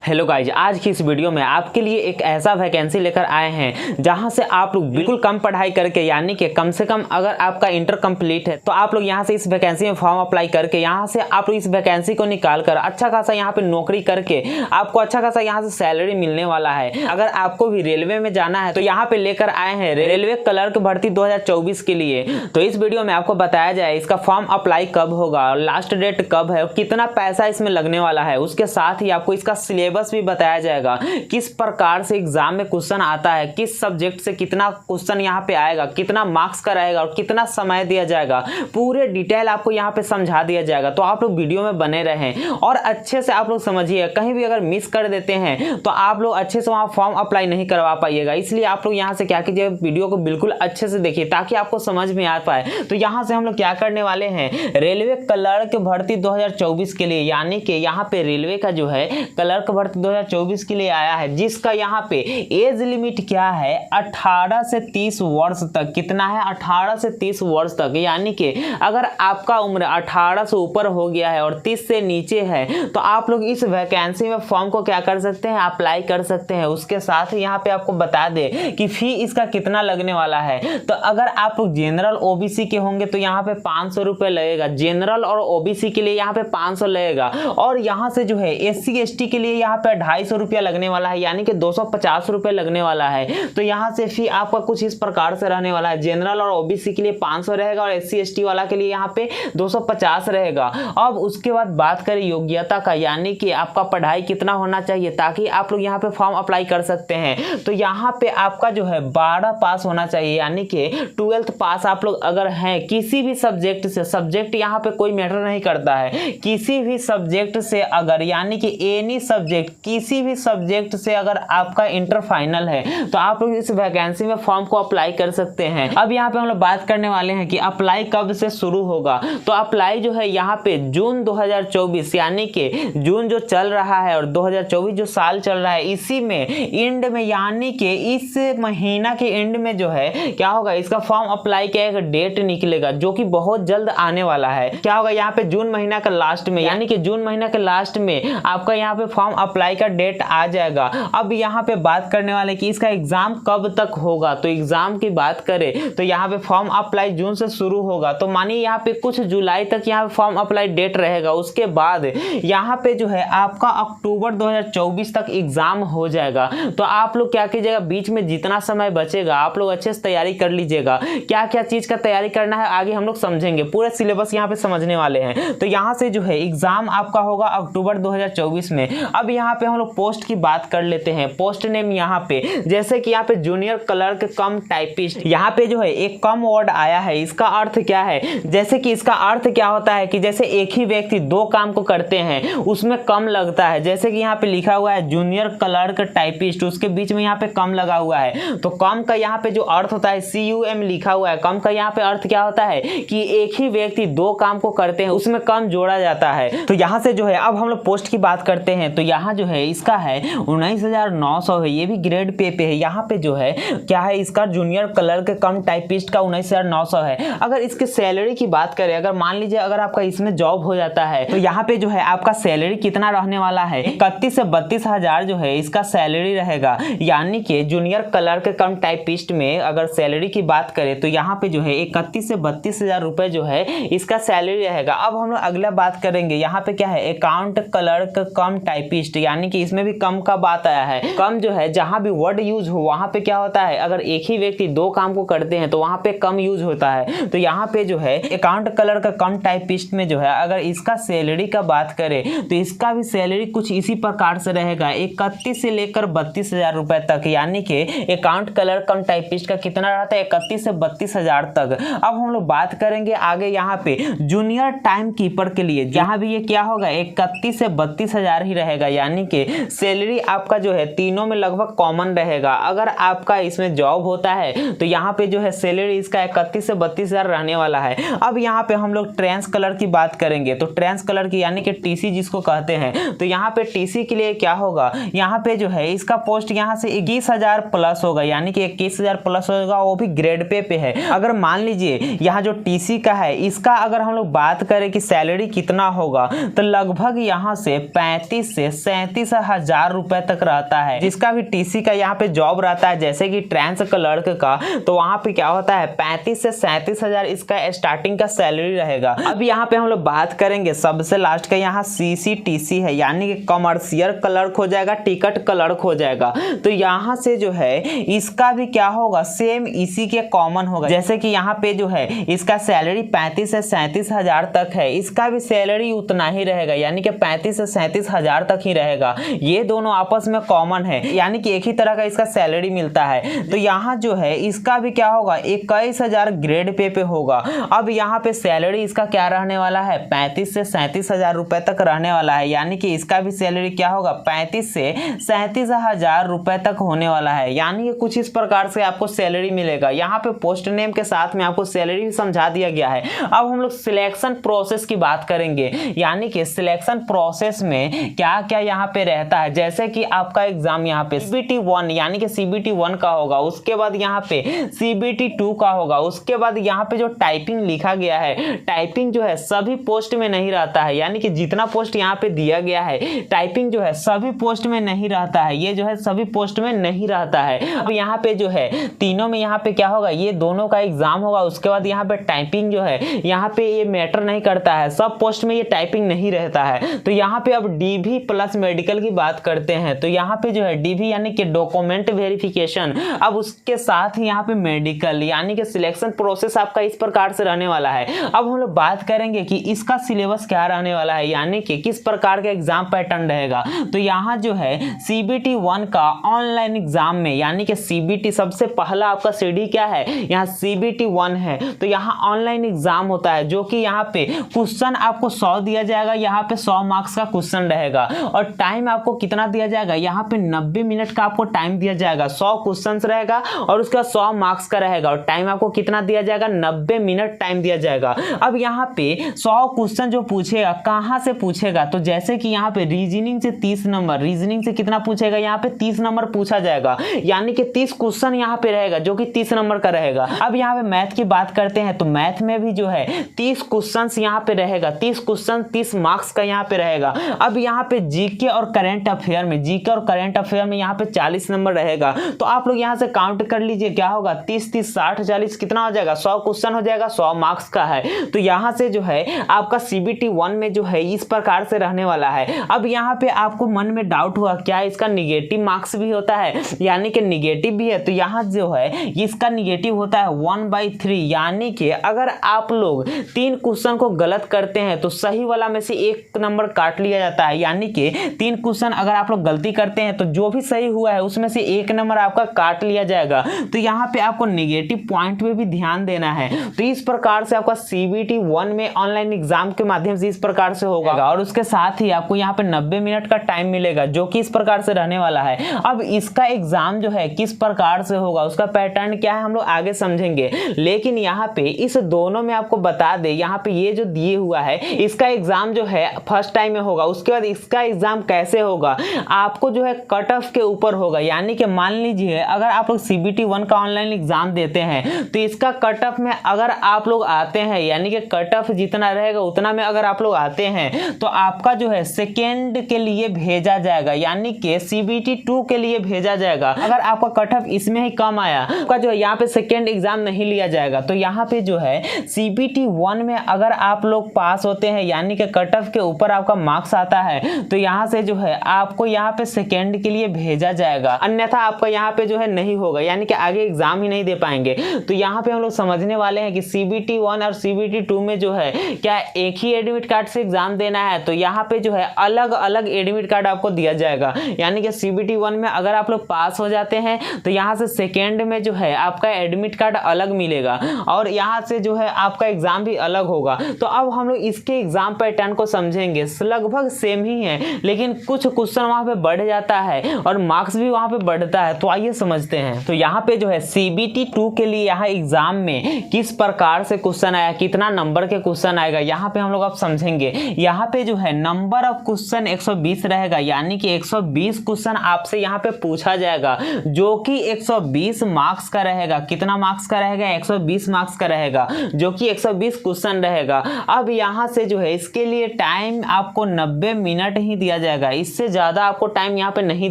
Hello guys, आज की इस वीडियो में आपके लिए एक ऐसा वैकेंसी लेकर आए हैं जहां से आप लोग बिल्कुल कम पढ़ाई करके, यानी कि कम से कम अगर आपका इंटर कंप्लीट है तो आप लोग यहां से इस वैकेंसी में फॉर्म अप्लाई करके यहां से आप लोग इस वैकेंसी को निकाल कर अच्छा खासा यहां पे नौकरी करके आपको अच्छा खासा यहां से सैलरी मिलने वाला है। अगर आपको भी रेलवे में जाना है तो यहाँ पे लेकर आए हैं रेलवे क्लर्क भर्ती 2024 के लिए। तो इस वीडियो में आपको बताया जाए इसका फॉर्म अप्लाई कब होगा और लास्ट डेट कब है और कितना पैसा इसमें लगने वाला है। उसके साथ ही आपको इसका सिलेबस भी बताया जाएगा, किस प्रकार से एग्जाम में क्वेश्चन आता है, किस सब्जेक्ट से कितना क्वेश्चन यहाँ पे आएगा, कितना मार्क्स का रहेगा और कितना समय दिया जाएगा, पूरे डिटेल आपको यहाँ पे समझा दिया जाएगा। तो आप लोग वीडियो में बने रहें और अच्छे से आप लोग समझिए। कहीं भी अगर मिस कर देते हैं तो आप लोग अच्छे से वहाँ फॉर्म अप्लाई नहीं करवा पाइएगा। इसलिए आप लोग यहाँ से क्या कीजिए, वीडियो को बिल्कुल अच्छे से देखिए ताकि आपको समझ में आ पाए। तो यहाँ से हम लोग क्या करने वाले हैं, रेलवे क्लर्क भर्ती 2024 के लिए, यानी कि यहाँ पे रेलवे का जो है क्लर्क भर्ती 2024 के लिए आया है, जिसका यहाँ पे एज लिमिट क्या है 18 से 30 वर्ष तक। कितना है? 18 से 30 वर्ष तक। यानी कि अगर आपका उम्र 18 से ऊपर हो गया है और 30 से नीचे है तो आप लोग इस वैकेंसी में फॉर्म को क्या कर सकते हैं, अप्लाई कर सकते हैं। उसके साथ ही यहाँ पे आपको बता दे कि फी इसका कितना लगने वाला है। तो अगर आप लोग जनरल ओबीसी के होंगे तो यहाँ पे 500 रुपये लगेगा, जनरल और ओबीसी के लिए यहाँ पे 500 लगेगा, और यहाँ से जो है एससी एसटी के लिए यहाँ पे 250 रुपया लगने वाला है, यानी कि 250 रुपये लगने वाला है। तो यहाँ से फी आपका कुछ इस प्रकार से रहने वाला है, जनरल और ओबीसी के लिए 500 रहेगा और एससी एसटी वाला के लिए यहाँ पे 250 रहेगा। अब उसके बाद बात करें योग्यता का, यानी कि आपका पढ़ाई कितना होना चाहिए ताकि आप लोग यहाँ पे फॉर्म अप्लाई कर सकते हैं। तो यहाँ पे आपका जो है 12 पास होना चाहिए, यानी कि 12th पास आप लोग अगर हैं किसी भी सब्जेक्ट से, सब्जेक्ट यहाँ पे कोई मैटर नहीं करता है, किसी भी सब्जेक्ट से अगर, यानी कि एनी सब्जेक्ट, किसी भी सब्जेक्ट से अगर आपका इंटर फाइनल है तो आप लोग इस वैकेंसी में फॉर्म को अप्लाई कर सकते हैं। अब यहाँ पे हम लोग बात करने वाले हैं कि अप्लाई कब से शुरू होगा। तो अप्लाई जो है यहाँ पे जून 2024, यानी कि जून जो चल रहा है और 2024 जो साल चल रहा है, इसी में एंड में, यानी कि इस महीना के एंड में जो है क्या होगा, इसका फॉर्म अप्लाई का एक डेट निकलेगा जो कि बहुत जल्द आने वाला है। क्या होगा यहाँ पे जून महीना का लास्ट में, यानी कि जून महीना के लास्ट में आपका यहाँ पे फॉर्म अप्लाई का डेट आ जाएगा। अब यहाँ पे बात करने वाले कि इसका एग्जाम कब तक होगा। तो एग्जाम की बात करें तो यहाँ पे फॉर्म अप्लाई जून से शुरू होगा, तो मानिए यहाँ पे कुछ जुलाई तक यहाँ पे फॉर्म अप्लाई डेट रहेगा। उसके बाद यहाँ पे जो है आपका अक्टूबर 2024 तक एग्जाम हो जाएगा। तो आप लोग क्या कीजिएगा, बीच में जितना समय बचेगा आप लोग अच्छे से तैयारी कर लीजिएगा। क्या क्या चीज का तैयारी करना है आगे हम लोग समझेंगे, पूरे सिलेबस यहाँ पे समझने वाले हैं। तो यहाँ से जो है एग्जाम आपका होगा अक्टूबर 2024 में। अब यहाँ पे हम लोग पोस्ट की बात कर लेते हैं। पोस्ट नेम यहाँ पे जैसे कि यहाँ पे जूनियर क्लर्क कम टाइपिस्ट, यहाँ पे जो है एक कम वर्ड आया है। इसका अर्थ क्या है, जैसे कि इसका अर्थ क्या होता है कि जैसे एक ही व्यक्ति दो काम को करते हैं उसमें कम लगता है। जैसे कि यहाँ पे लिखा हुआ है जूनियर क्लर्क टाइपिस्ट, उसके बीच में यहाँ पे कम लगा हुआ है। तो कम का यहाँ पे जो अर्थ होता है CUM लिखा हुआ है। कम का यहाँ पे अर्थ क्या होता है कि एक ही व्यक्ति दो काम को करते हैं उसमें कम जोड़ा जाता है। तो यहाँ से जो है अब हम लोग पोस्ट की बात करते हैं। तो यहाँ जो है इसका है 19,900 है, ये भी ग्रेड पे है। यहाँ पे जो है क्या है, इसका जूनियर क्लर्क कम टाइपिस्ट का 19,900 है। अगर इसके सैलरी की बात करें, अगर मान लीजिए अगर आपका इसमें जॉब हो जाता है तो यहाँ पे जो है आपका सैलरी कितना रहने वाला है, 31 से 32 हजार जो है इसका सैलरी रहेगा। यानी कि जूनियर क्लर्क कम टाइपिस्ट में अगर सैलरी की बात करें तो यहाँ पे जो है 31 से 32 हजार रुपए जो है इसका सैलरी रहेगा। अब हम लोग अगला बात करेंगे, यहाँ पे क्या है, अकाउंट क्लर्क कम टाइपिस्ट, यानी कि इसमें भी कम का बात आया है। कम जो है जहां भी वर्ड यूज हो वहां पे क्या होता है, अगर एक ही व्यक्ति दो काम को करते हैं तो वहां पे कम यूज होता है। तो यहाँ पे जो है अकाउंट क्लर्क कम टाइपिस्ट में जो है अगर इसका सैलरी का बात करें तो इसका भी सैलरी कुछ इसी प्रकार से रहेगा, 31 से लेकर 32 हजार रुपए तक। यानी कि अकाउंट क्लर्क कम टाइपिस्ट का कितना रहता है, 31 से 32 हजार तक। अब हम लोग बात करेंगे आगे यहाँ पे जूनियर टाइम कीपर के लिए, जहां भी ये क्या होगा 31 से 32 हजार ही रहेगा। यानी कि सैलरी आपका जो है तीनों में लगभग कॉमन रहेगा। अगर आपका इसमें जॉब होता है तो यहाँ पे जो है सैलरी इसका 31 से 32 हजार रहने वाला है। अब यहाँ पे हम लोग ट्रांस कलर की बात करेंगे। तो ट्रांस कलर की यानी कि टीसी जिसको कहते हैं, तो यहाँ पे टीसी के लिए क्या होगा, यहाँ पे जो है इसका पोस्ट यहाँ से 21,000 प्लस होगा, यानी कि 21,000 प्लस होगा, वो भी ग्रेड पे है। अगर मान लीजिए यहाँ जो टीसी का है इसका अगर हम लोग बात करें कि सैलरी कितना होगा तो लगभग यहाँ से 35 से 37,000 रुपए तक रहता है। जिसका भी टीसी का यहाँ पे जॉब रहता है जैसे कि ट्रांस क्लर्क का, तो वहां पे क्या होता है 35 से 37,000 इसका स्टार्टिंग का सैलरी रहेगा। अब यहाँ पे हम लोग बात करेंगे सबसे लास्ट का, यहाँ CCTC है यानी कि कमर्शियल क्लर्क हो जाएगा, टिकट क्लर्क हो जाएगा। तो यहाँ से जो है इसका भी क्या होगा, सेम इसी के कॉमन होगा। जैसे कि यहाँ पे जो है इसका सैलरी 35 से 37,000 तक है, इसका भी सैलरी उतना ही रहेगा यानी कि 35 से 37,000 तक ही रहेगा। ये दोनों आपस में कॉमन है यानी कि एक ही तरह का इसका सैलरी मिलता है। तो यहाँ जो है इसका भी क्या होगा 21,000 ग्रेड पे होगा। अब यहाँ पे सैलरी इसका क्या रहने वाला है 35 से 37,000 रुपए तक रहने वाला है, यानी कि इसका भी सैलरी क्या होगा 35 से 37,000 रुपए तक होने वाला है। यानी कि कुछ इस प्रकार से आपको सैलरी मिलेगा। यहाँ पे पोस्ट नेम के साथ में आपको सैलरी भी समझा दिया गया है। अब हम लोग सिलेक्शन प्रोसेस की बात करेंगे, यानी कि सिलेक्शन प्रोसेस में क्या क्या यहाँ पे रहता है। जैसे कि आपका एग्जाम यहाँ पे CBT 1 यानी कि CBT 1 का होगा, उसके बाद यहाँ पे CBT 2 का होगा, उसके बाद यहाँ पे जो टाइपिंग लिखा गया है, टाइपिंग जो है सभी पोस्ट में नहीं रहता है, यानी कि जितना पोस्ट यहाँ पे दिया गया है टाइपिंग जो है सभी पोस्ट में नहीं रहता है, ये जो है सभी पोस्ट में नहीं रहता है। अब यहाँ पे जो है तीनों में यहाँ पे क्या होगा, ये दोनों का एग्जाम होगा, उसके बाद यहाँ पे टाइपिंग जो है यहाँ पे ये मैटर नहीं करता है, सब पोस्ट में ये टाइपिंग नहीं रहता है। तो यहाँ पे अब DV प्लस मेडिकल की बात करते हैं, तो यहाँ पे जो है DV यानी कि डॉक्यूमेंट वेरिफिकेशन, अब उसके साथ ही यहाँ पे मेडिकल यानी कि सिलेक्शन प्रोसेस आपका इस प्रकार से रहने वाला है। अब हम लोग बात करेंगे कि इसका सिलेबस क्या रहने वाला है, यानी कि किस प्रकार का एग्जाम पैटर्न रहेगा। तो यहाँ जो है CBT 1 का ऑनलाइन एग्जाम में, यानी कि CBT सबसे पहला आपका CD क्या है, यहाँ CBT 1 है, तो यहाँ ऑनलाइन एग्जाम होता है, जो कि यहाँ पे क्वेश्चन आपको 100 दिया जाएगा, यहाँ पे 100 मार्क्स का क्वेश्चन रहेगा और टाइम आपको कितना दिया जाएगा, यहाँ पे 90 मिनट का आपको टाइम दिया जाएगा। 100 क्वेश्चन रहेगा और उसका 100 मार्क्स का रहेगा और टाइम आपको कितना दिया जाएगा, 90 मिनट टाइम दिया जाएगा। अब यहाँ पे 100 क्वेश्चन जो पूछेगा कहाँ से पूछेगा, तो जैसे कि यहाँ पे रीजनिंग से 30 नंबर, रीजनिंग से कितना पूछेगा, यहाँ पे 30 नंबर पूछा जाएगा, यानी कि 30 क्वेश्चन यहाँ पे रहेगा जो कि 30 नंबर का रहेगा। अब यहाँ पे मैथ की बात करते हैं, तो मैथ में भी जो है 30 क्वेश्चन यहाँ पे रहेगा, 30 क्वेश्चन 30 मार्क्स का यहाँ पे रहेगा। अब यहाँ पे जीके और करंट अफेयर में, जीके और करंट अफेयर में यहाँ पे 40 नंबर रहेगा। तो आप लोग यहाँ से काउंट कर लीजिए क्या होगा, 30 30 60 40 कितना हो जाएगा, 100 क्वेश्चन हो जाएगा, 100 मार्क्स का है। तो यहाँ से जो है आपका CBT 1 में जो है इस प्रकार से रहने वाला है। अब यहाँ पे आपको मन में डाउट हुआ क्या इसका निगेटिव मार्क्स भी होता है, यानी कि निगेटिव भी है। तो यहाँ जो है इसका निगेटिव होता है 1/3, यानी कि अगर आप लोग 3 क्वेश्चन को गलत करते हैं तो सही वाला में से 1 नंबर काट लिया जाता है, यानी कि 3 क्वेश्चन अगर आप लोग गलती करते हैं तो जो भी सही हुआ है उसमें से 1 नंबर आपका काट लिया जाएगा। तो यहाँ पे आपको निगेटिव पॉइंट पे भी ध्यान देना है। तो इस प्रकार से आपका CBT 1 में ऑनलाइन एग्जाम के माध्यम से इस प्रकार से होगा और उसके साथ ही आपको यहाँ पे 90 मिनट का टाइम मिलेगा, जो कि इस प्रकार से रहने वाला है। अब इसका एग्जाम जो है किस प्रकार से होगा, उसका पैटर्न क्या है हम लोग आगे समझेंगे, लेकिन यहाँ पे इस दोनों में आपको बता दे, यहाँ पे ये जो दिए हुआ है इसका एग्जाम जो है फर्स्ट टाइम में होगा, उसके बाद इसका एग्जाम कैसे होगा, आपको जो है कट ऑफ के ऊपर होगा। यानी कि मान लीजिए अगर आप लोग CBT 1 का ऑनलाइन एग्जाम देते हैं तो इसका कट ऑफ में अगर आप लोग आते हैं, यानी कि कट ऑफ जितना रहेगा उतना में अगर आप लोग आते हैं तो आपका जो है सेकेंड के लिए भेजा जाएगा, यानी कि CBT 2 के लिए भेजा जाएगा। अगर आपका कट ऑफ इसमें ही कम आया, आपका जो है यहाँ पे सेकेंड एग्जाम नहीं लिया जाएगा। तो यहाँ पे जो है CBT 1 में अगर आप लोग पास होते हैं, यानी कि कट ऑफ के ऊपर आपका मार्क्स आता है, तो यहाँ से जो है आपको यहाँ पे सेकेंड के लिए भेजा जाएगा, अन्यथा आपका यहाँ पे जो है नहीं होगा, यानी कि आगे एग्जाम ही नहीं दे पाएंगे। तो यहाँ पे हम लोग समझने वाले हैं कि CBT 1 और CBT 2 में जो है क्या एक ही एडमिट कार्ड से एग्जाम देना है, तो यहाँ पे जो है अलग अलग एडमिट कार्ड आपको दिया जाएगा। यानी कि CBT 1 में अगर आप लोग पास हो जाते हैं तो यहाँ से सेकेंड में जो है आपका एडमिट कार्ड अलग मिलेगा और यहाँ से जो है आपका एग्जाम भी अलग होगा। तो अब हम लोग इसके एग्जाम पैटर्न को समझेंगे। लगभग सेम ही है, लेकिन कुछ क्वेश्चन वहां पे बढ़ जाता है और मार्क्स भी वहां पे बढ़ता है। तो आइए समझते हैं। तो यहाँ पे जो है CBT 2 के लिए यहाँ एग्जाम में किस प्रकार से क्वेश्चन आया, कितना नंबर के क्वेश्चन आएगा, यहाँ पे हम लोग अब समझेंगे। यहाँ पे जो है नंबर ऑफ क्वेश्चन 120 रहेगा, यानी कि 120 क्वेश्चन आपसे यहाँ पे पूछा जाएगा, जो कि 120 मार्क्स का रहेगा। कितना मार्क्स का रहेगा, 120 मार्क्स का रहेगा, जो कि 120 क्वेश्चन रहेगा। अब यहाँ से जो है इसके लिए टाइम आपको 90 मिनट ही दिया जाएगा, इससे ज़्यादा आपको टाइम यहाँ पे नहीं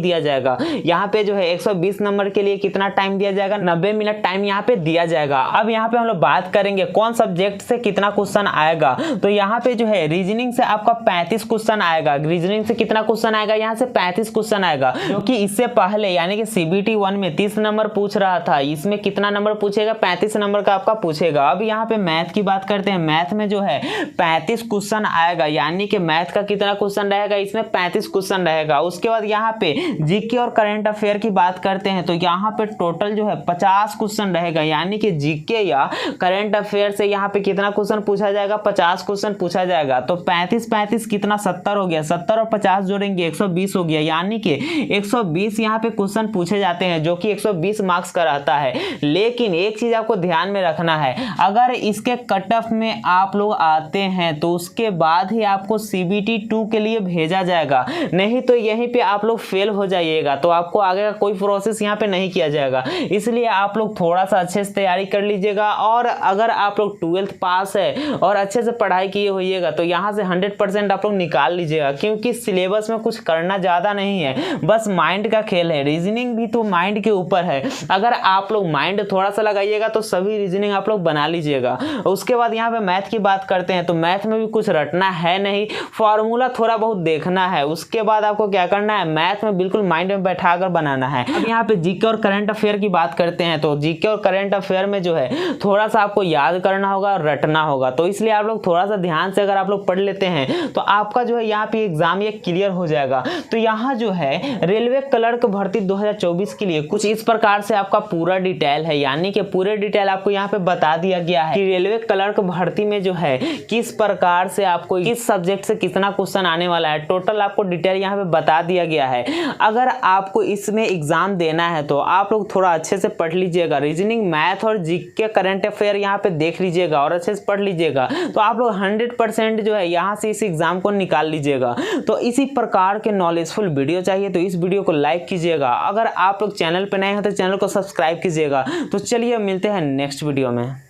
दिया जाएगा। यहाँ पे जो है 120 नंबर के लिए कितना टाइम दिया जाएगा, 90 मिनट टाइम यहाँ पे दिया जाएगा। अब यहाँ पे हम लोग बात करेंगे कौन सब्जेक्ट से कितना क्वेश्चन आएगा। तो यहाँ पे जो है रीजनिंग से आपका 35 क्वेश्चन आएगा। रीजनिंग से कितना क्वेश्चन आएगा, यहाँ से 35 क्वेश्चन आएगा, क्योंकि इससे पहले यानी कि CBT 1 में 30 नंबर पूछ रहा था, इसमें कितना नंबर पूछेगा, 35 नंबर का आपका पूछेगा। अब यहाँ पे मैथ की बात करते हैं। मैथ में जो है 35 क्वेश्चन आएगा, यानी कि मैथ का कितना क्वेश्चन रहेगा, इसमें 35 क्वेश्चन रहेगा। उसके बाद यहाँ पे जीके और करंट अफेयर की बात करते हैं, तो यहाँ पे टोटल जो है 50 क्वेश्चन रहेगा, यानी कि जीके या करंट अफेयर से यहाँ पे कितना क्वेश्चन पूछा जाएगा, 50 क्वेश्चन पूछा जाएगा। तो 35 कितना 70 हो गया, 70 और 50 जोड़ेंगे 120 हो गया, यानी कि 120 यहाँ पे क्वेश्चन पूछे जाते हैं, जो कि 120 मार्क्स का रहता है। लेकिन एक चीज आपको ध्यान में रखना है, अगर इसके कट ऑफ में आप लोग आते हैं तो उसके बाद ही आपको CBT 2 के लिए भेजा जाएगा, नहीं तो यहीं पे आप लोग फेल हो जाइएगा, तो आपको आगे का कोई प्रोसेस यहाँ पे नहीं किया जाएगा। इसलिए आप लोग थोड़ा सा अच्छे से तैयारी कर लीजिएगा, और अगर आप लोग 12th पास है और अच्छे से पढ़ाई किए होइएगा तो यहाँ से 100% आप लोग निकाल लीजिएगा, क्योंकि सिलेबस में कुछ करना ज़्यादा नहीं है, बस माइंड का खेल है। रीजनिंग भी तो माइंड के ऊपर है, अगर आप लोग माइंड थोड़ा सा लगाइएगा तो सभी रीजनिंग आप लोग बना लीजिएगा। उसके बाद यहाँ पे मैथ की बात करते हैं, तो मैथ में भी कुछ रटना है नहीं, फॉर्मूला थोड़ा बहुत देखना है। उसके बाद आपको क्या करना है, मैथ में बिल्कुल माइंड में बैठा कर बनाना है। अब यहाँ पे जीके और करंट अफेयर की बात करते हैं, तो जीके और करंट अफेयर में जो है थोड़ा सा आपको याद करना होगा और रटना होगा, तो इसलिए आप लोग थोड़ा सा ध्यान से अगर आप लोग पढ़ लेते हैं तो आपका जो है यहाँ पे एग्जाम ये क्लियर हो जाएगा। तो यहाँ जो है रेलवे क्लर्क भर्ती 2024 के लिए कुछ इस प्रकार से आपका पूरा डिटेल है, यानी कि पूरे डिटेल आपको यहाँ पे बता दिया गया है कि रेलवे क्लर्क भर्ती में जो है किस प्रकार से आपको किस सब्जेक्ट से कितना क्वेश्चन आने वाला है, टोटल आपको डिटेल यहाँ पे बता दिया गया है। अगर आपको इसमें एग्जाम देना है तो आप लोग थोड़ा अच्छे से पढ़ लीजिएगा, रीजनिंग, मैथ और जीके करंट अफेयर यहाँ पे देख लीजिएगा और अच्छे से पढ़ लीजिएगा, तो आप लोग 100% जो है यहाँ से इस एग्जाम को निकाल लीजिएगा। तो इसी प्रकार के नॉलेजफुल वीडियो चाहिए तो इस वीडियो को लाइक कीजिएगा। अगर आप लोग चैनल पर नए हैं तो चैनल को सब्सक्राइब कीजिएगा। तो चलिए मिलते हैं नेक्स्ट वीडियो में।